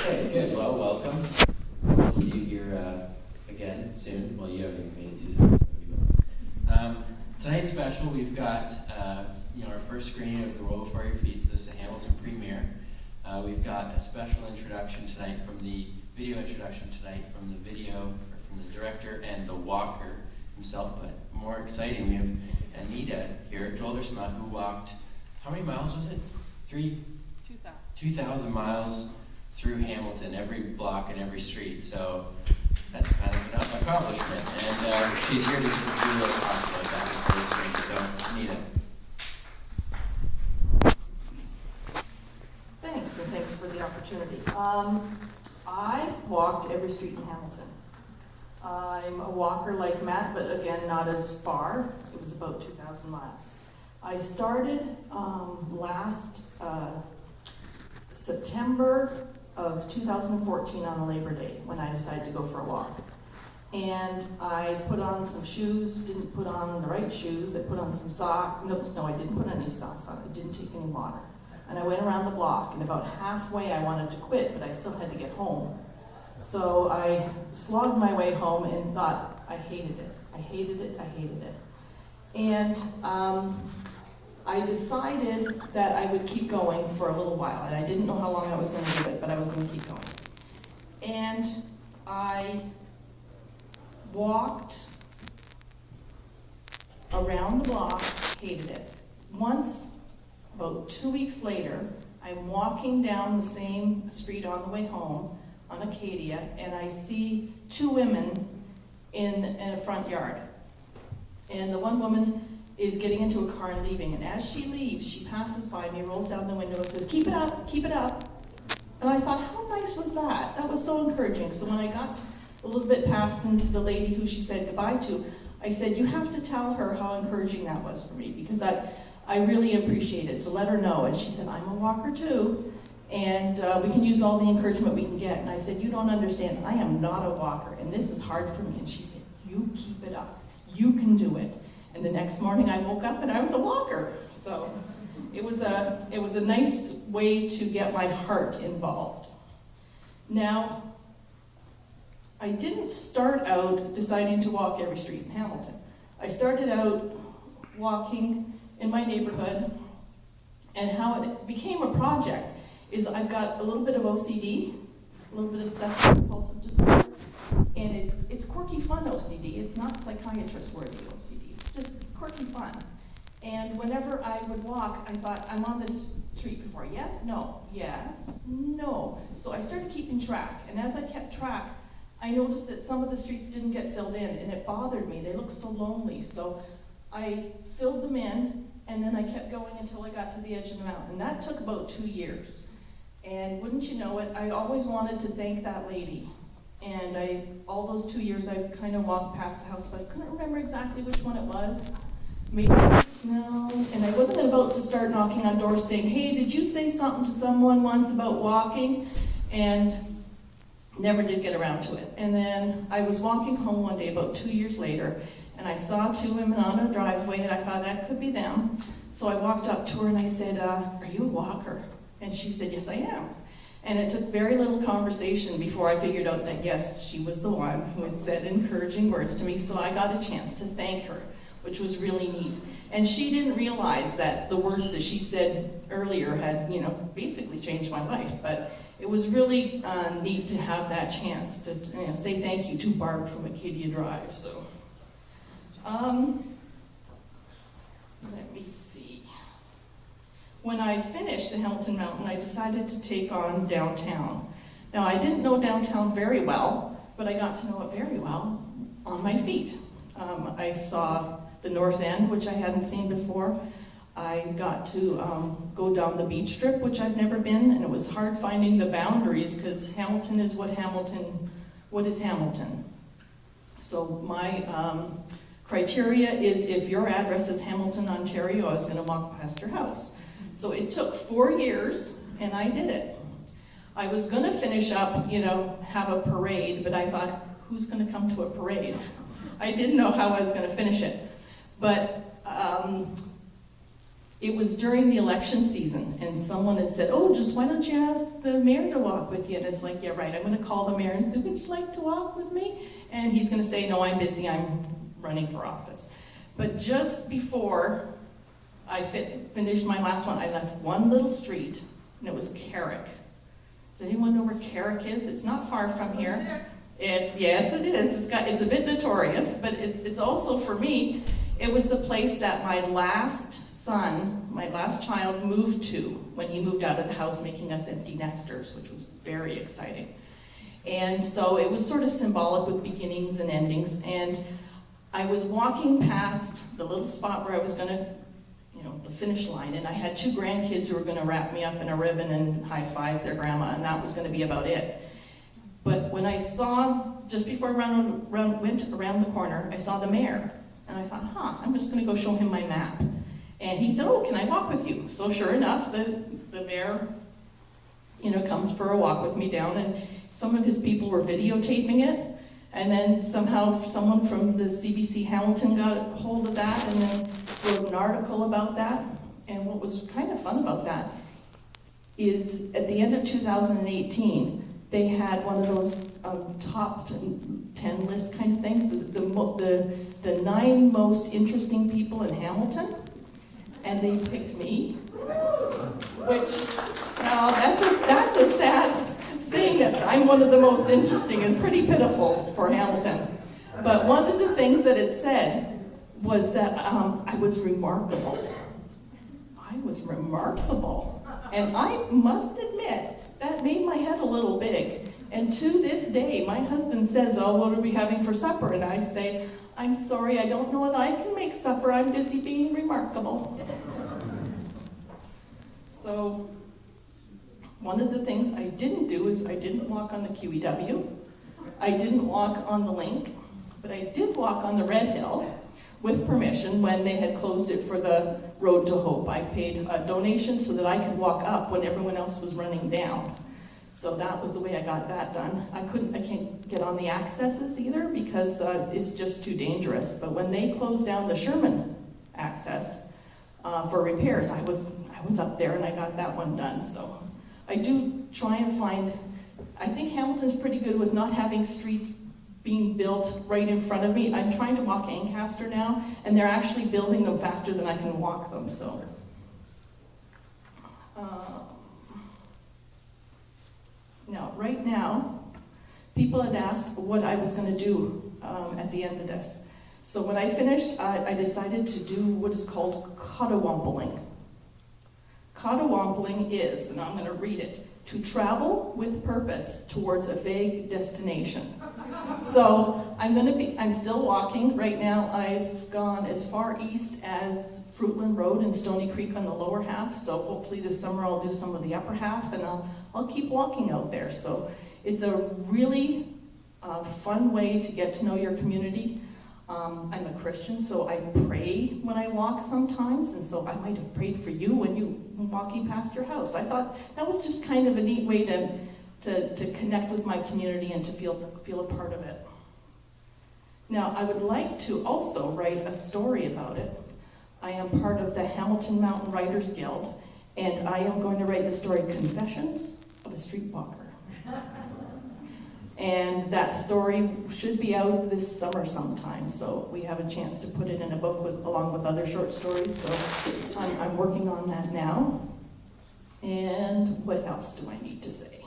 Okay, good. Well, welcome. We'll see you here again soon. Well, you haven't made it to the first one. Tonight's special, we've got our first screening of the Royal for Your Feet. So this is a Hamilton premiere. We've got a special introduction tonight from the video introduction tonight from the director and the walker himself. But more exciting, we have Anita here, Doldersma, who walked, how many miles was it? 2,000 miles through Hamilton, every block and every street. So that's kind of an accomplishment. And she's here to do a little talk about that before the screen. So, Anita. Thanks, and thanks for the opportunity. I walked every street in Hamilton. I'm a walker like Matt, but again, not as far. It was about 2,000 miles. I started last September of 2014 on a Labor Day when I decided to go for a walk. And I put on some shoes, didn't put on the right shoes. I put on some socks. No, I didn't put any socks on. I didn't take any water. And I went around the block, and about halfway I wanted to quit, but I still had to get home. So I slogged my way home and thought, I hated it. I hated it. I hated it. And I decided that I would keep going for a little while, and I didn't know how long I was going to do it, but I was going to keep going. And I walked around the block, hated it. Once, about 2 weeks later, I'm walking down the same street on the way home on Acadia, and I see two women in a front yard. And the one woman is getting into a car and leaving, and as she leaves, she passes by me, rolls down the window and says, "Keep it up, keep it up." And I thought, how nice was that? That was so encouraging. So when I got a little bit past the lady who she said goodbye to, I said, "You have to tell her how encouraging that was for me, because I really appreciate it, so let her know." And she said, "I'm a walker too, and we can use all the encouragement we can get." And I said, "You don't understand, I am not a walker, and this is hard for me." And she said, "You keep it up, you can do it." And the next morning I woke up and I was a walker. So it was a nice way to get my heart involved. Now, I didn't start out deciding to walk every street in Hamilton. I started out walking in my neighborhood, and how it became a project is I've got a little bit of OCD, a little bit of obsessive compulsive disorder, and it's quirky fun OCD. It's not psychiatrist worthy OCD. It's just quirky fun. And whenever I would walk, I thought, I'm on this street before. Yes, no, yes, no. So I started keeping track, and as I kept track, I noticed that some of the streets didn't get filled in, and it bothered me. They looked so lonely. So I filled them in, and then I kept going until I got to the edge of the mountain. And that took about 2 years. And wouldn't you know it, I always wanted to thank that lady. And all those 2 years, I kind of walked past the house, but I couldn't remember exactly which one it was. Maybe, no. And I wasn't about to start knocking on doors saying, "Hey, did you say something to someone once about walking?" And never did get around to it. And then I was walking home one day about 2 years later, and I saw two women on a driveway, and I thought that could be them. So I walked up to her and I said, "Are you a walker?" And she said, "Yes, I am." And it took very little conversation before I figured out that, yes, she was the one who had said encouraging words to me. So I got a chance to thank her, which was really neat. And she didn't realize that the words that she said earlier had, basically changed my life. But it was really neat to have that chance to say thank you to Barb from Acadia Drive. So, let me see. When I finished the Hamilton Mountain, I decided to take on downtown. Now, I didn't know downtown very well, but I got to know it very well on my feet. I saw the North End, which I hadn't seen before. I got to go down the beach strip, which I've never been, and it was hard finding the boundaries because Hamilton is what is Hamilton? So my criteria is if your address is Hamilton, Ontario, I was going to walk past your house. So it took 4 years, and I did it. I was going to finish up, have a parade, but I thought, who's going to come to a parade? I didn't know how I was going to finish it. But It was during the election season, and someone had said, oh, just why don't you ask the mayor to walk with you? And it's like, yeah, right, I'm gonna call the mayor and say, would you like to walk with me? And he's gonna say, no, I'm busy, I'm running for office. But just before I finished my last one, I left one little street, and it was Carrick. Does anyone know where Carrick is? It's not far from here. Yes, it is. It's a bit notorious, but it's also, for me, it was the place that my last son, my last child, moved to when he moved out of the house, making us empty nesters, which was very exciting. And so it was sort of symbolic with beginnings and endings. And I was walking past the little spot where I was going to, the finish line, and I had two grandkids who were going to wrap me up in a ribbon and high-five their grandma, and that was going to be about it. But when I saw, just before I went around the corner, I saw the mayor. And I thought, I'm just going to go show him my map. And he said, oh, can I walk with you? So sure enough, the mayor, comes for a walk with me down, and some of his people were videotaping it. And then somehow someone from the CBC Hamilton got a hold of that and then wrote an article about that. And what was kind of fun about that is at the end of 2018, they had one of those top 10 list kind of things, the 9 most interesting people in Hamilton, and they picked me, which, now that's a sad saying that I'm one of the most interesting is pretty pitiful for Hamilton. But one of the things that it said was that I was remarkable. I was remarkable. And I must admit, that made my head a little big. And to this day, my husband says, oh, what are we having for supper? And I say, I'm sorry, I don't know that I can make supper. I'm busy being remarkable. So, one of the things I didn't do is I didn't walk on the QEW. I didn't walk on the link, but I did walk on the Red Hill with permission when they had closed it for the Road to Hope. I paid a donation so that I could walk up when everyone else was running down. So that was the way I got that done. I can't get on the accesses either because it's just too dangerous. But when they closed down the Sherman access for repairs, I was up there and I got that one done. So I do try and find, I think Hamilton's pretty good with not having streets being built right in front of me. I'm trying to walk Ancaster now, and they're actually building them faster than I can walk them, so. Now, right now, people had asked what I was going to do at the end of this. So when I finished, I decided to do what is called cotawampling. Cotawampling is, and I'm going to read it, to travel with purpose towards a vague destination. So I'm still walking. Right now I've gone as far east as Fruitland Road and Stony Creek on the lower half, so hopefully this summer I'll do some of the upper half, and I'll keep walking out there. So it's a really fun way to get to know your community. I'm a Christian, so I pray when I walk sometimes, and so I might have prayed for you when you were walking past your house. I thought that was just kind of a neat way to connect with my community and to feel a part of it. Now, I would like to also write a story about it. I am part of the Hamilton Mountain Writers Guild, and I am going to write the story Confessions of a Streetwalker. And that story should be out this summer sometime, so we have a chance to put it in a book along with other short stories, so I'm working on that now. And what else do I need to say?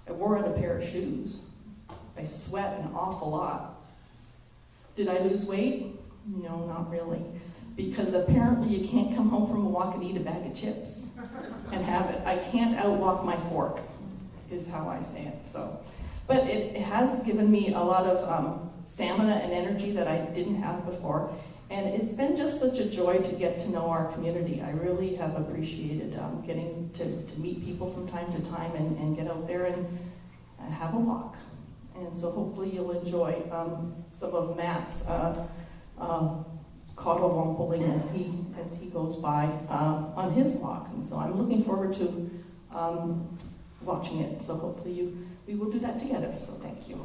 I wore out a pair of shoes. I sweat an awful lot. Did I lose weight? No, not really. Because apparently you can't come home from a walk and eat a bag of chips and have it. I can't outwalk my fork, is how I say it. So, but it has given me a lot of stamina and energy that I didn't have before. And it's been just such a joy to get to know our community. I really have appreciated getting to meet people from time to time and get out there and have a walk. And so hopefully you'll enjoy some of Matt's cotawampling as he goes by on his walk. And so I'm looking forward to watching it. So hopefully we will do that together. So thank you.